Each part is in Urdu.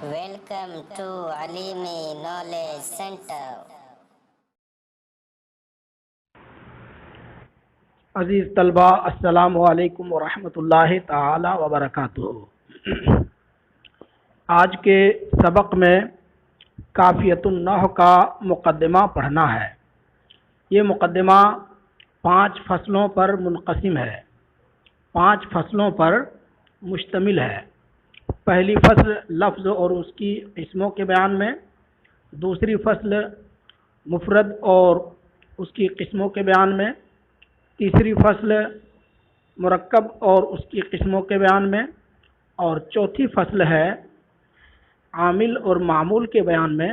Welcome to Alimi Knowledge Center. عزیز طلبہ، السلام علیکم ورحمۃ اللہ تعالی وبرکاتہ۔ آج کے سبق میں کافیۃ النحو کا مقدمہ پڑھنا ہے۔ یہ مقدمہ 5 فصلوں پر منقسم ہے، 5 فصلوں پر مشتمل ہے۔ پہلی فصل لفظ اور اس کی قسموں کے بیان میں، دوسری فصل مفرد اور اس کی قسموں کے بیان میں، تیسری فصل مرکب اور اس کی قسموں کے بیان میں، اور چوتھی فصل ہے عامل اور معمول کے بیان میں،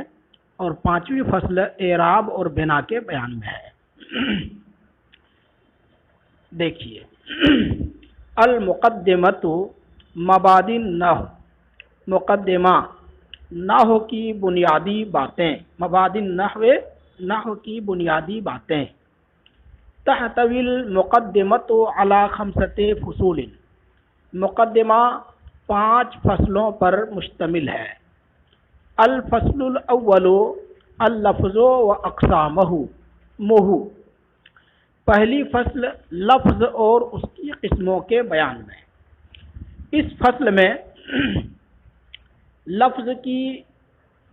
اور 5ویں فصل اعراب اور بنا کے بیان میں ہے۔ دیکھیے، المقدمۃ مبادئ النحو، مقدمہ نحو کی بنیادی باتیں، مبادئ النحو، نحو کی بنیادی باتیں۔ تحتوی المقدمۃ علی 5 فصول، مقدمہ 5 فصلوں پر مشتمل ہے۔ الفصل الاول اللفظ و اقسامہ، پہلی فصل لفظ اور اس کی قسموں کے بیان میں۔ اس فصل میں لفظ کی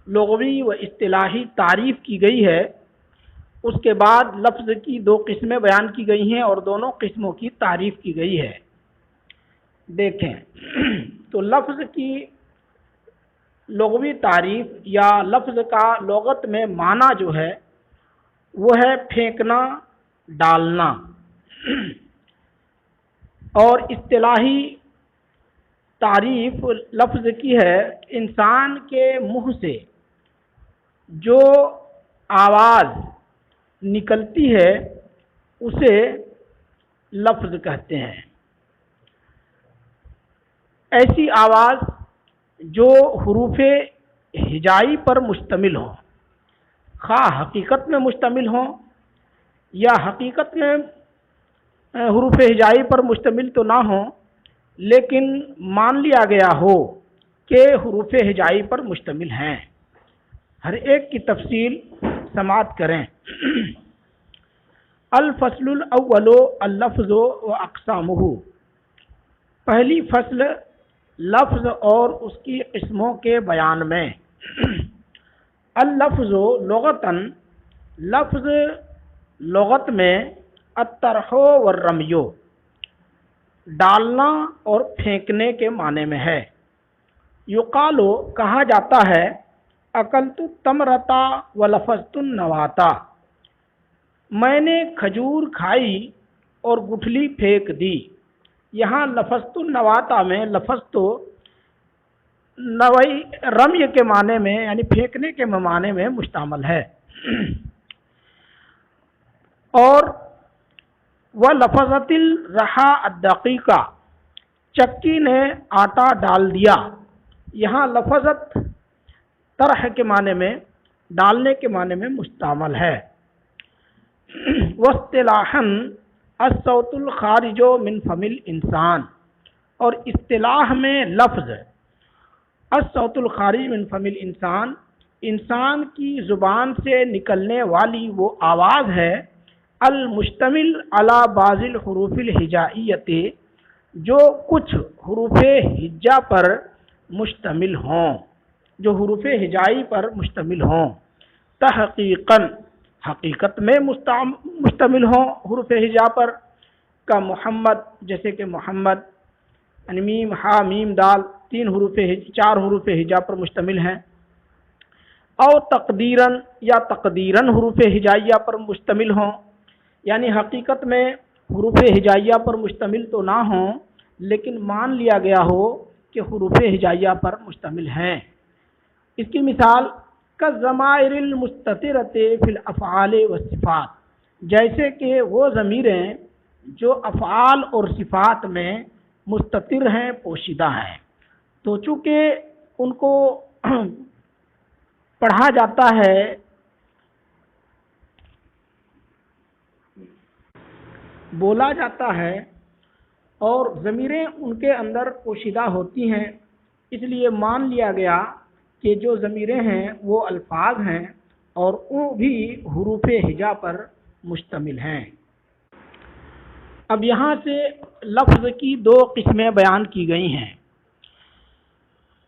لغوی و اصطلاحی تعریف کی گئی ہے، اس کے بعد لفظ کی 2 قسمیں بیان کی گئی ہیں اور دونوں قسموں کی تعریف کی گئی ہے۔ دیکھیں تو لفظ کی لغوی تعریف یا لفظ کا لغت میں معنی جو ہے وہ ہے پھینکنا، ڈالنا، اور اصطلاحی تعریف لفظ کی ہے انسان کے منہ سے جو آواز نکلتی ہے اسے لفظ کہتے ہیں۔ ایسی آواز جو حروف ہجائی پر مشتمل ہوں، خواہ حقیقت میں مشتمل ہوں یا حقیقت میں حروف ہجائی پر مشتمل تو نہ ہوں، لیکن مان لیا گیا ہو کہ حروف ہجائی پر مشتمل ہیں۔ ہر ایک کی تفصیل سماعت کریں۔ الفصل الاول اللفظ و اقسامہ، پہلی فصل لفظ اور اس کی قسموں کے بیان میں۔ اللفظ لغتاً، لفظ لغت میں الطرح والرمی، ڈالنا اور پھینکنے کے معنی میں ہے۔ یقال، کہا جاتا ہے، اکلت التمرۃ ولفظت النواۃ، میں نے کھجور کھائی اور گٹھلی پھینک دی۔ یہاں لفظت النواۃ میں لفظ تو نوئی رمی کے معنی میں یعنی پھینکنے کے معنی میں مشتمل ہے، اور وہ لفظت الرحا الدقیقہ، چکی نے آٹا ڈال دیا۔ یہاں لفظت طرح کے معنی میں، ڈالنے کے معنی میں مشتمل ہے۔ واصطلاحاً الصوت الخارج من فم الانسان، اور اصطلاح میں لفظ الصوت الخارج من فم الانسان، انسان کی زبان سے نکلنے والی وہ آواز ہے المشتمل علی بعض الحروف الہجائیۃ، جو کچھ حروف ہجا پر مشتمل ہوں، جو حروف ہجائی پر مشتمل ہوں۔ تحقیقاً، حقیقت میں مشتمل ہوں حروف ہجا پر، کا محمد، جیسے کہ محمد، یعنی میم ہا میم دال 4 حروف ہجا پر مشتمل ہیں۔ او تقدیراً، یا تقدیراً حروف ہجائیہ پر مشتمل ہوں، یعنی حقیقت میں حروف ہجائیہ پر مشتمل تو نہ ہوں لیکن مان لیا گیا ہو کہ حروف ہجائیہ پر مشتمل ہیں۔ اس کی مثال کالضمائر المستترۃ فی الافعال والصفات، جیسے کہ وہ ضمیریں جو افعال اور صفات میں مستتر ہیں، پوشیدہ ہیں، تو چونکہ ان کو پڑھا جاتا ہے، بولا جاتا ہے، اور ضمیریں ان کے اندر پوشیدہ ہوتی ہیں، اس لیے مان لیا گیا کہ جو ضمیریں ہیں وہ الفاظ ہیں اور وہ بھی حروف ہجا پر مشتمل ہیں۔ اب یہاں سے لفظ کی دو قسمیں بیان کی گئی ہیں،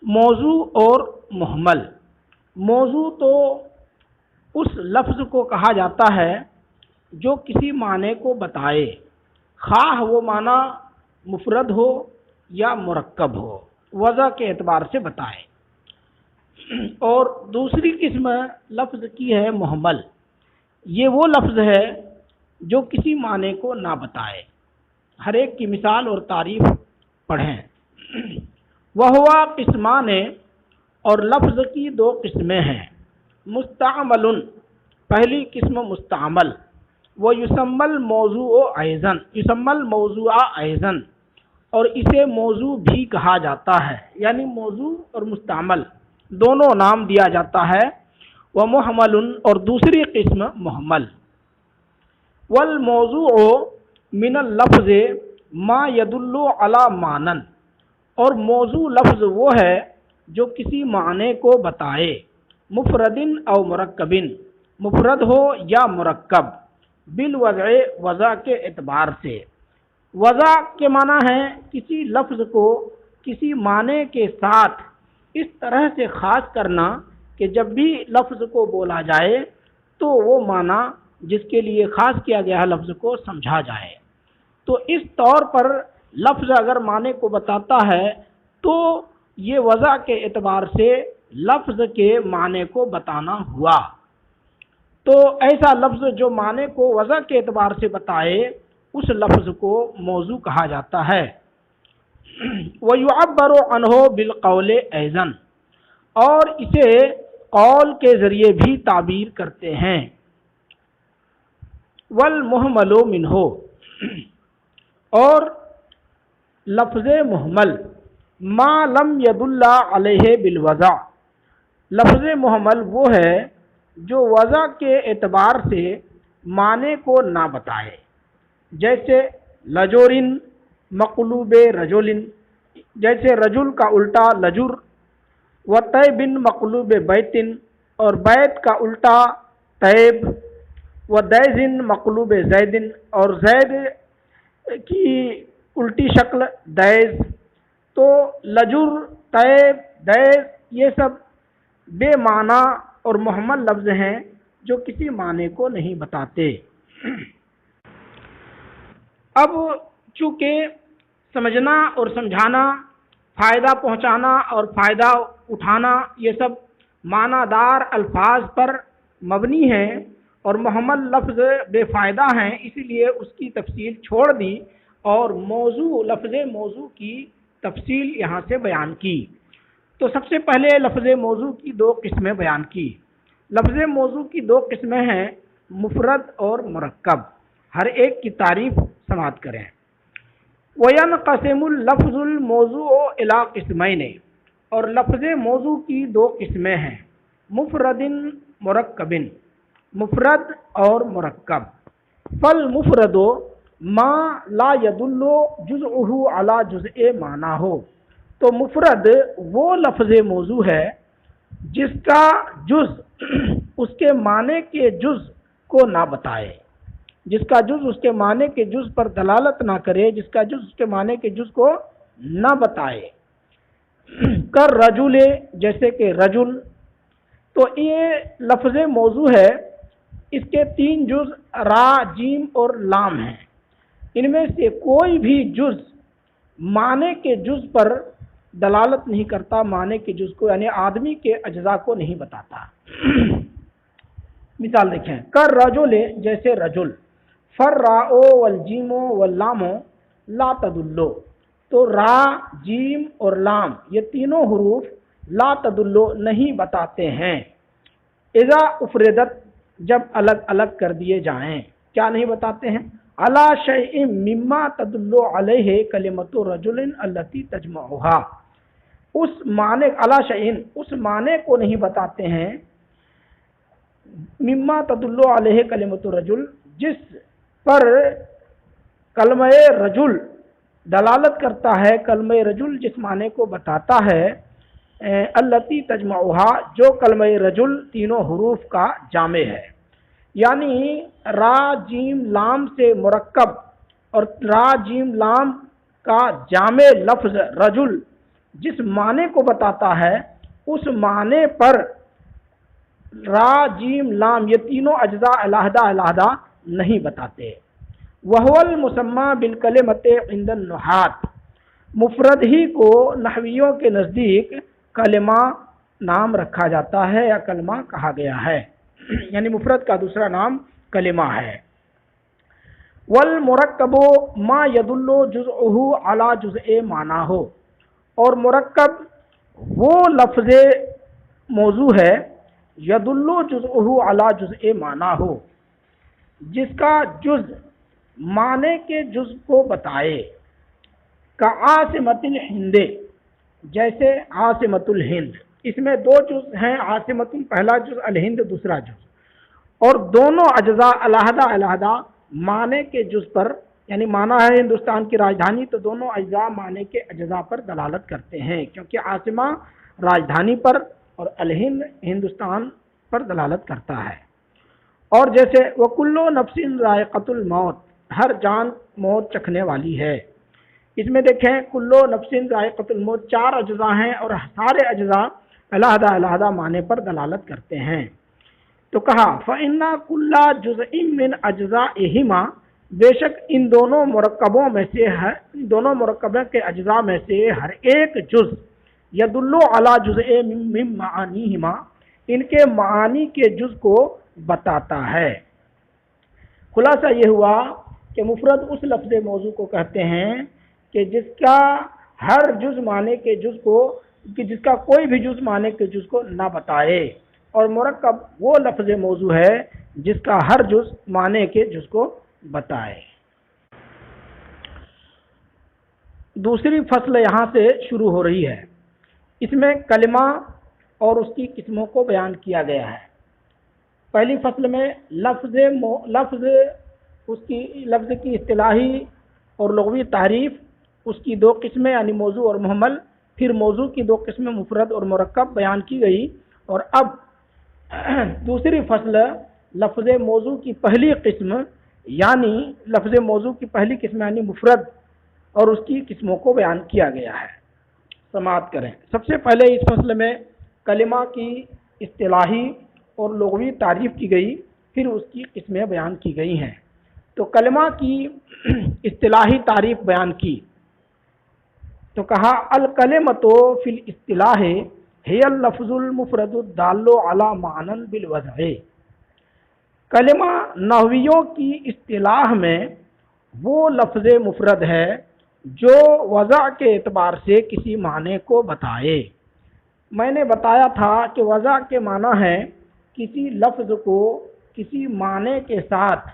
موضوع اور محمل۔ موضوع تو اس لفظ کو کہا جاتا ہے جو کسی معنی کو بتائے، خواہ وہ معنی مفرد ہو یا مرکب ہو، وضع کے اعتبار سے بتائے۔ اور دوسری قسم لفظ کی ہے محمل، یہ وہ لفظ ہے جو کسی معنی کو نہ بتائے۔ ہر ایک کی مثال اور تعریف پڑھیں۔ وہوا قسمان، اور لفظ کی دو قسمیں ہیں، مستعمل، پہلی قسم مستعمل، وہ یسمل موضوع ایضاً، یسمل موضوع ایضاً، اور اسے موضوع بھی کہا جاتا ہے، یعنی موضوع اور مستعمل دونوں نام دیا جاتا ہے۔ وہ محمل، اور دوسری قسم محمل۔ والموضوع من اللفظ ما يدل على معنى، اور موضوع لفظ وہ ہے جو کسی معنی کو بتائے، مفرد او مرکب، مفرد ہو یا مرکب، بالوضع، وضع کے اعتبار سے۔ وضع کے معنی ہے کسی لفظ کو کسی معنی کے ساتھ اس طرح سے خاص کرنا کہ جب بھی لفظ کو بولا جائے تو وہ معنی جس کے لیے خاص کیا گیا ہے لفظ کو سمجھا جائے۔ تو اس طور پر لفظ اگر معنی کو بتاتا ہے تو یہ وضع کے اعتبار سے لفظ کے معنی کو بتانا ہوا۔ تو ایسا لفظ جو معنی کو وضع کے اعتبار سے بتائے اس لفظ کو موضوع کہا جاتا ہے۔ وَيُعَبَّرُ عَنْهُ بِالْقَوْلِ أَيْضًا، اور اسے قول کے ذریعے بھی تعبیر کرتے ہیں۔ وَالْمُحْمَلُ مِنْهُ، اور لفظ محمل، ما لم يدل علیہ بالوضع، لفظ محمل وہ ہے جو وضع کے اعتبار سے معنی کو نہ بتائے، جیسے لجورن مقلوب رجولن، جیسے رجل کا الٹا لجر، و طیبن مقلوب بیتن، اور بیت کا الٹا طیب، و دیزن مقلوب زیدن، اور زید کی الٹی شکل دیز۔ تو لجر، طیب، دیز یہ سب بے معنی اور محمل لفظ ہیں جو کسی معنی کو نہیں بتاتے۔ اب چونکہ سمجھنا اور سمجھانا، فائدہ پہنچانا اور فائدہ اٹھانا یہ سب معنی دار الفاظ پر مبنی ہیں اور محمل لفظ بے فائدہ ہیں، اسی لیے اس کی تفصیل چھوڑ دی اور موضوع، لفظ موضوع کی تفصیل یہاں سے بیان کی۔ تو سب سے پہلے لفظ موضوع کی دو قسمیں بیان کی۔ لفظ موضوع کی دو قسمیں ہیں، مفرد اور مرکب۔ ہر ایک کی تعریف سماعت کریں۔ وَيَنْقَسِمُ اللَّفْظُ الْمَوْضُوعُ إِلَىٰ قِسْمَيْنِ، اور لفظ موضوع کی دو قسمیں ہیں، مفرد مرکب، مفرد اور مرکب۔ فالمفرد ما لا يدل جزءه على جزء معناه، تو مفرد وہ لفظ موضوع ہے جس کا جز اس کے معنی کے جز کو نہ بتائے، جس کا جز اس کے معنی کے جز پر دلالت نہ کرے، جس کا جز اس کے معنی کے جز کو نہ بتائے۔ کر رجل، جیسے کہ رجل، تو یہ لفظ موضوع ہے، اس کے تین جز را، جیم اور لام ہیں، ان میں سے کوئی بھی جز معنی کے جز پر دلالت نہیں کرتا، معنی کے جز کو یعنی آدمی کے اجزاء کو نہیں بتاتا۔ مثال دیکھیں، کر رجل، جیسے رجل، فالراء والجیم واللام لا تدلو، تو را، جیم اور لام یہ تینوں حروف لا تدلو نہیں بتاتے ہیں۔ اذا افردت، جب الگ الگ کر دیے جائیں، کیا نہیں بتاتے ہیں؟ علی شیء مما تدل علیہ کلمۃ رجل التی تجمعها، اس معنی، علی شیء اس معنی کو نہیں بتاتے ہیں، مما تدل علیہ کلمۃ رجل جس پر کلمہ رجل دلالت کرتا ہے، کلمہ رجل جس معنی کو بتاتا ہے، التی تجمعها جو کلمہ رجل تینوں حروف کا جامع ہے، یعنی را جیم لام سے مرکب اور را جیم لام کا جامع لفظ رجل جس معنی کو بتاتا ہے اس معنی پر را جیم لام یہ تینوں اجزاء علیحدہ علیحدہ نہیں بتاتے۔ وهو المسمى بالکلمۃ عند النحات، مفرد ہی کو نحویوں کے نزدیک کلمہ نام رکھا جاتا ہے یا کلمہ کہا گیا ہے، یعنی مفرد کا دوسرا نام کلمہ ہے۔ والمرکب ما يدل جزءه على جزء معناه، اور مرکب وہ لفظ موضوع ہے یدل جزءه على جزء معناه جس کا جز معنی کے جز کو بتائے، کعاصمۃ الہند، جیسے عاصمۃ الہند، اس میں دو جز ہیں، عاصمۃ پہلا جز، الہند دوسرا جز، اور دونوں اجزاء علیحدہ علیحدہ معنی کے جز پر، یعنی معنی ہے ہندوستان کی راجدھانی تو دونوں اجزاء معنی کے اجزاء پر دلالت کرتے ہیں، کیونکہ عاصمہ راجدھانی پر اور الہند ہندوستان پر دلالت کرتا ہے۔ اور جیسے وَكُلُّ نَفْسٍ ذَائِقَةُ الْمَوْتِ، ہر جان موت چکھنے والی ہے، اس میں دیکھیں کلو نفسٍ ذائقۃ الموت چار اجزاء ہیں اور سارے اجزاء علیحدہ علیحدہ معنی پر دلالت کرتے ہیں۔ تو کہا فَإِنَّ كُلَّ جُزْءٍ مِّنْ أَجْزَائِهِمَا، بے شک ان دونوں مرکبوں میں سے ان دونوں مرکبوں کے اجزاء میں سے ہر ایک جز يَدُلُّ عَلَى جُزْءٍ مِّن مَّعَانِيهِمَا، ان کے معانی کے جز کو بتاتا ہے۔ خلاصہ یہ ہوا کہ مفرد اس لفظ موضوع کو کہتے ہیں کہ جس کا ہر جز معنی کے جز کو، کہ جس کا کوئی بھی جز معنی کے جز کو نہ بتائے، اور مرکب وہ لفظ موضوع ہے جس کا ہر جز معنی کے جز کو بتائے۔ دوسری فصل یہاں سے شروع ہو رہی ہے، اس میں کلمہ اور اس کی قسموں کو بیان کیا گیا ہے۔ پہلی فصل میں لفظ کی اصطلاحی اور لغوی تعریف، اس کی دو قسمیں یعنی موضوع اور محمل، پھر موضوع کی دو قسمیں مفرد اور مرکب بیان کی گئی، اور اب دوسری فصل لفظ موضوع کی پہلی قسم یعنی لفظ موضوع کی پہلی قسم یعنی مفرد اور اس کی قسموں کو بیان کیا گیا ہے۔ سماعت کریں۔ سب سے پہلے اس فصل میں کلمہ کی اصطلاحی اور لغوی تعریف کی گئی، پھر اس کی قسمیں بیان کی گئی ہیں۔ تو کلمہ کی اصطلاحی تعریف بیان کی تو کہا الکلمۃ فی الاصطلاح ہی اللفظ المفرد الدال علی معنی بالوضع، کلمہ نحویوں کی اصطلاح میں وہ لفظ مفرد ہے جو وضع کے اعتبار سے کسی معنی کو بتائے۔ میں نے بتایا تھا کہ وضع کے معنی ہے کسی لفظ کو کسی معنی کے ساتھ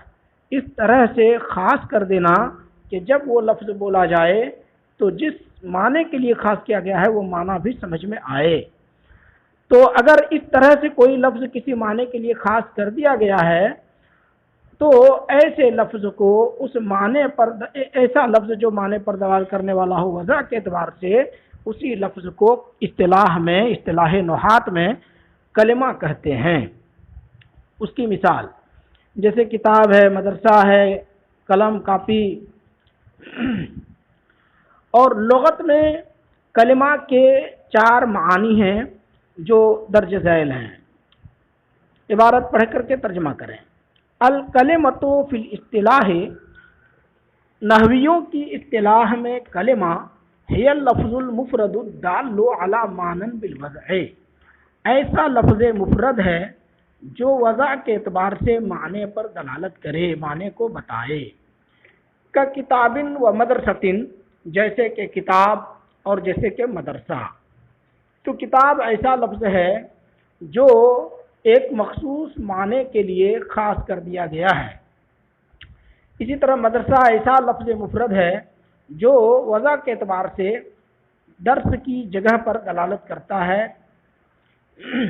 اس طرح سے خاص کر دینا کہ جب وہ لفظ بولا جائے تو جس معنی کے لیے خاص کیا گیا ہے وہ معنی بھی سمجھ میں آئے۔ تو اگر اس طرح سے کوئی لفظ کسی معنی کے لیے خاص کر دیا گیا ہے تو ایسے لفظ کو اس معنی پر، ایسا لفظ جو معنی پر دلالت کرنے والا ہو وضع کے اعتبار سے، اسی لفظ کو اصطلاح میں، اصطلاح نحات میں کلمہ کہتے ہیں۔ اس کی مثال جیسے کتاب ہے، مدرسہ ہے، قلم، کاپی۔ اور لغت میں کلمہ کے چار معانی ہیں جو درج ذیل ہیں، عبارت پڑھ کر کے ترجمہ کریں۔ الکلمۃ فی الاصطلاح، نحویوں کی اصطلاح میں کلمہ ہی اللفظ المفرد الدال علی معنی بالوضع، ایسا لفظ مفرد ہے جو وضع کے اعتبار سے معنی پر دلالت کرے، معنی کو بتائے۔ کا کتاب و مدرسۃ، جیسے کہ کتاب اور جیسے کہ مدرسہ۔ تو کتاب ایسا لفظ ہے جو ایک مخصوص معنی کے لیے خاص کر دیا گیا ہے، اسی طرح مدرسہ ایسا لفظ مفرد ہے جو وضع کے اعتبار سے درس کی جگہ پر دلالت کرتا ہے۔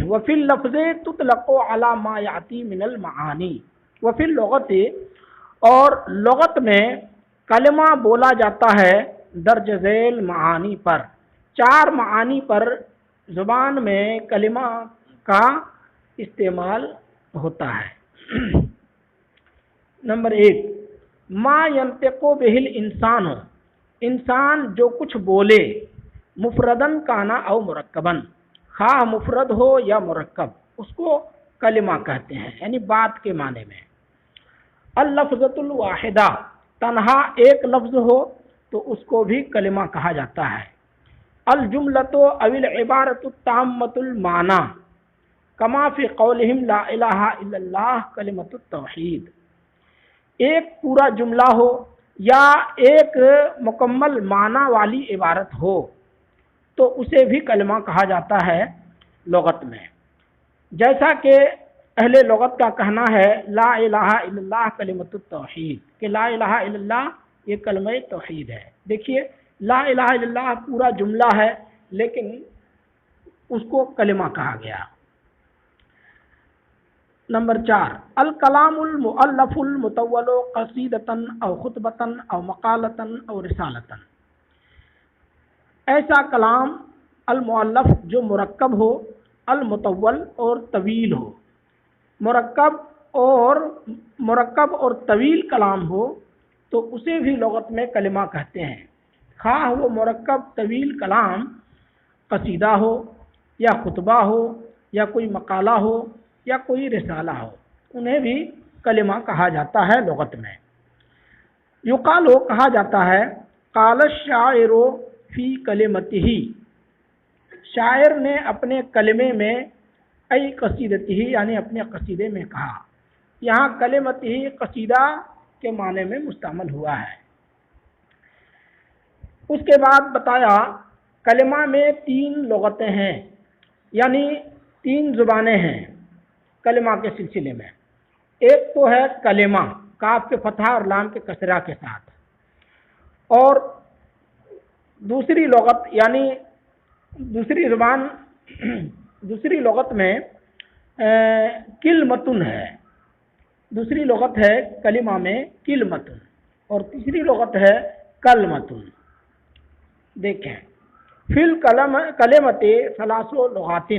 وفی اللفظ تطلق علی ما یاتی من المعانی، وفی اللغت، اور لغت میں کلمہ بولا جاتا ہے درج ذیل معانی پر، چار معانی پر زبان میں کلمہ کا استعمال ہوتا ہے۔ نمبر 1، ما ينطق به الانسان، انسان جو کچھ بولے، مفردن کانا او مرکبن، خواہ مفرد ہو یا مرکب، اس کو کلمہ کہتے ہیں، یعنی بات کے معنی میں۔ اللفظۃ الواحدہ، تنہا ایک لفظ ہو تو اس کو بھی کلمہ کہا جاتا ہے۔ الجملۃ او العبارۃ التامۃ المعنی، کما فی قولہم لا الہ الا اللہ کلمۃ التوحید، ایک پورا جملہ ہو یا ایک مکمل معنی والی عبارت ہو تو اسے بھی کلمہ کہا جاتا ہے لغت میں، جیسا کہ اہل لغت کا کہنا ہے لا الہ الا اللہ کلمۃ التوحید، کہ لا الہ الا اللہ یہ کلمہ توحید ہے۔ دیکھیے لا الہ الا اللہ پورا جملہ ہے لیکن اس کو کلمہ کہا گیا۔ نمبر 4، الکلام المؤلف المطول قصیدتن او خطبتن او مقالتن او رسالتن، ایسا کلام المؤلف جو مرکب ہو، المطول اور طویل ہو، مرکب اور طویل کلام ہو تو اسے بھی لغت میں کلمہ کہتے ہیں، خواہ وہ مرکب طویل کلام قصیدہ ہو یا خطبہ ہو یا کوئی مقالہ ہو یا کوئی رسالہ ہو، انہیں بھی کلمہ کہا جاتا ہے لغت میں۔ یقال کہا جاتا ہے قال الشاعر فی کلمتہ، شاعر نے اپنے کلمے میں ای قصیدتہ یعنی اپنے قصیدے میں کہا، یہاں کلمتہ قصیدہ کے معنی میں مستعمل ہوا ہے۔ اس کے بعد بتایا کلمہ میں 3 لغتیں ہیں، یعنی 3 زبانیں ہیں کلمہ کے سلسلے میں۔ ایک تو ہے کلمہ، کاف کے فتحہ اور لام کے کسرہ کے ساتھ، اور دوسری لغت یعنی دوسری زبان دوسری لغت میں کلمتن ہے، دوسری لغت ہے کلمہ میں کلمتن، اور تیسری لغت ہے کلمتن۔ دیکھیں فی الکلمۃ ثلاث لغات،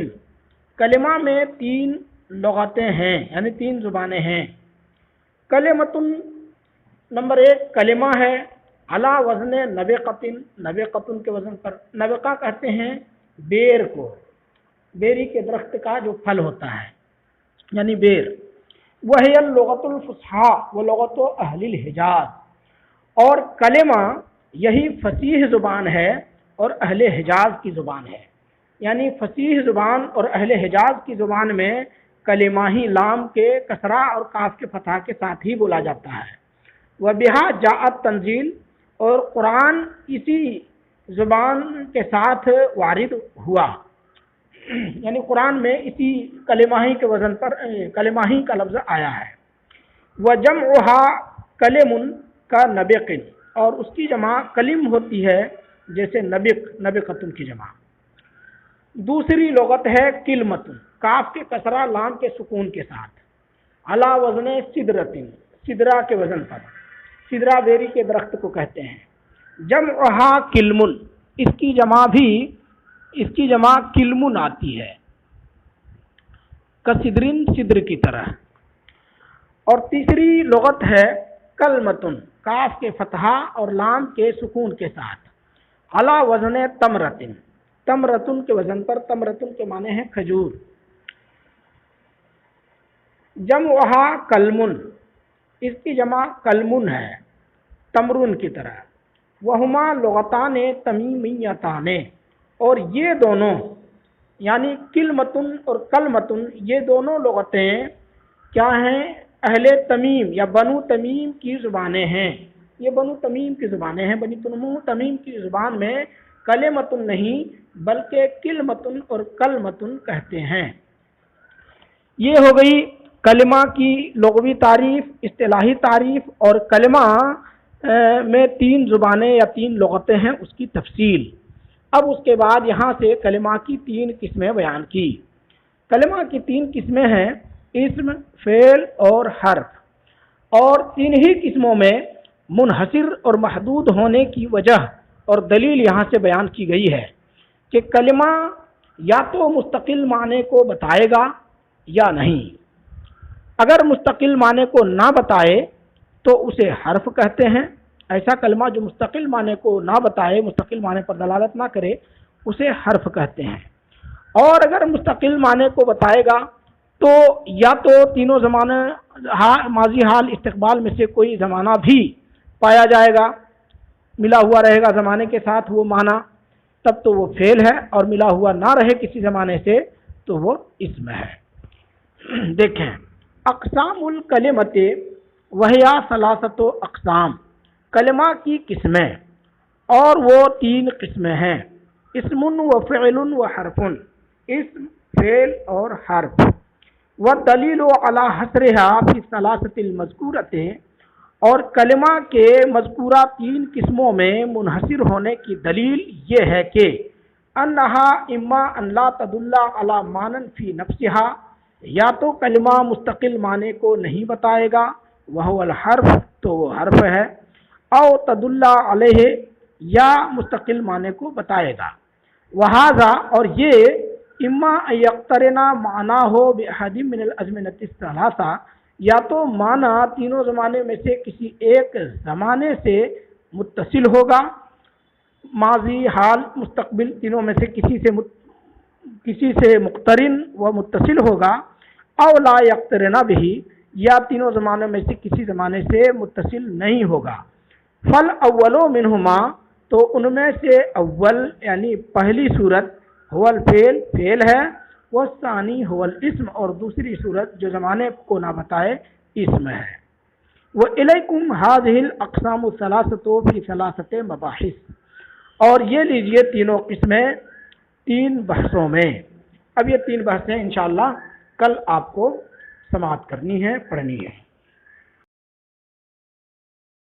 کلمہ میں 3 لغتیں ہیں یعنی 3 زبانیں ہیں۔ کلمتن نمبر 1 کلمہ ہے علی وزن نبقتن، نبقتن کے وزن پر، نبقہ کہتے ہیں بیر کو، بیری کے درخت کا جو پھل ہوتا ہے یعنی بیر۔ وہی اللغۃ الفصحیٰ ولغۃ اہل الحجاز، اور کلمہ یہی فصیح زبان ہے اور اہل حجاز کی زبان ہے، یعنی فصیح زبان اور اہل حجاز کی زبان میں کلمہ ہی لام کے کسرہ اور کاف کے فتح کے ساتھ ہی بولا جاتا ہے۔ وبہا جاءت تنزیل، اور قرآن اسی زبان کے ساتھ وارد ہوا، یعنی قرآن میں اسی کلمہ ہی کے وزن پر کلمہ ہی کا لفظ آیا ہے۔ وجمعها کلم کا نبقن، اور اس کی جمع کلم ہوتی ہے جیسے نبقتن کی جمع۔ دوسری لغت ہے کلمتن، کاف کے کسرہ لام کے سکون کے ساتھ، علی وزن سدرتن، سدرہ کے وزن پر، سدرہ بیری کے درخت کو کہتے ہیں۔ جمعها کلمن، اس کی جمع کلمن آتی ہے، کسدرن صدر کی طرح۔ اور تیسری لغت ہے کلمتن، کاف کے فتحہ اور لام کے سکون کے ساتھ، علی وزن تمرتن، تمرتن کے وزن پر، تمرتن کے معنی ہے کھجور۔ جمعها کلمن، اس کی جمع کلمن ہے، تمرن کی طرح۔ وہما لغتان تمیمیتان، اور یہ دونوں یعنی کلمتن اور کلمتن، یہ دونوں لغتیں کیا ہیں؟ اہل تمیم یا بنو تمیم کی زبانیں ہیں، یہ بنو تمیم کی زبانیں ہیں۔ بنو تمیم کی زبان میں کلمتن نہیں بلکہ کلمتن اور کلمتن کہتے ہیں۔ یہ ہو گئی کلمہ کی لغوی تعریف، اصطلاحی تعریف، اور کلمہ میں 3 زبانیں یا 3 لغتیں ہیں اس کی تفصیل۔ اب اس کے بعد یہاں سے کلمہ کی 3 قسمیں بیان کی۔ کلمہ کی 3 قسمیں ہیں اسم، فعل اور حرف، اور 3 ہی قسموں میں منحصر اور محدود ہونے کی وجہ اور دلیل یہاں سے بیان کی گئی ہے کہ کلمہ یا تو مستقل معنی کو بتائے گا یا نہیں۔ اگر مستقل معنی کو نہ بتائے تو اسے حرف کہتے ہیں۔ ایسا کلمہ جو مستقل معنی کو نہ بتائے، مستقل معنی پر دلالت نہ کرے، اسے حرف کہتے ہیں۔ اور اگر مستقل معنی کو بتائے گا تو یا تو تینوں زمانے ماضی حال استقبال میں سے کوئی زمانہ بھی پایا جائے گا، ملا ہوا رہے گا زمانے کے ساتھ وہ معنی، تب تو وہ فعل ہے، اور ملا ہوا نہ رہے کسی زمانے سے تو وہ اسم ہے۔ دیکھیں، اقسام الکلمت وہیا ثلاثت اقسام، کلمہ کی قسمیں، اور وہ 3 قسمیں ہیں، اسم و فعل و حرف، اسم، فعل اور حرف۔ والدلیل علی حصرها فی الثلاثۃ المذکورۃ، اور کلمہ کے مذکورہ 3 قسموں میں منحصر ہونے کی دلیل یہ ہے کہ انہا اما ان لا تدل علی معنی فی نفسها، یا تو کلمہ مستقل معنی کو نہیں بتائے گا، وہو الحرف، تو وہ حرف ہے، او تدل علیہ، یا مستقل معنی کو بتائے گا، وہذا، اور یہ اما یقترنا معنی ہو بأحد من الازمنۃ الثلاثہ، یا تو معنی تینوں زمانے میں سے کسی ایک زمانے سے متصل ہوگا، ماضی حال مستقبل تینوں میں سے کسی سے مقترن و متصل ہوگا، او لا یقترنا بھی، یا تینوں زمانوں میں سے کسی زمانے سے متصل نہیں ہوگا۔ فل اولو منہما، تو ان میں سے اول یعنی پہلی صورت هو الفعل، فعل ہے، والثانی هو الاسم، اور دوسری صورت جو زمانے کو نہ بتائے اسم ہے۔ وَإِلَيْكُمْ هَذِهِ الْأَقْسَامُ الثَّلَاثَةُ فِي ثَلَاثَةِ مَبَاحِث، اور یہ لیجئے تینوں قسمیں 3 بحثوں میں۔ اب یہ 3 بحثیں انشاءاللہ کل آپ کو سماعت کرنی ہے، پڑھنی ہے۔